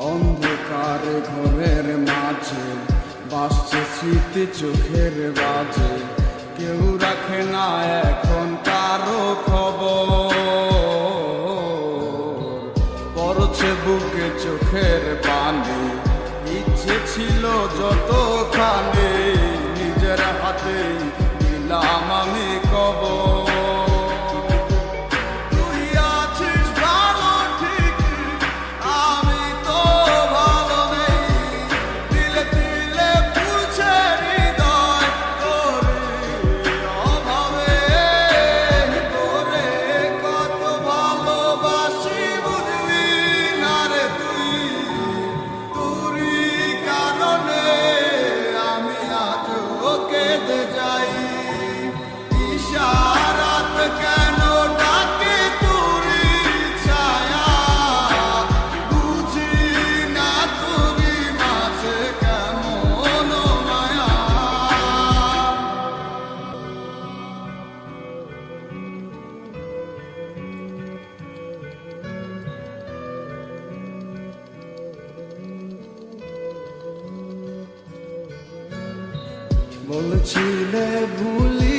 অন্ধকার ঘরের মাঝে বাসছে স্মৃতি চোখের বাজে, কেউ রাখে না এখন কারো খবর। পড়ছে বুকে চোখের পানি, ইচ্ছে ছিল যতখানি, নিজের হাতে দিলাম আমি কবর। বলছিলে ভুলি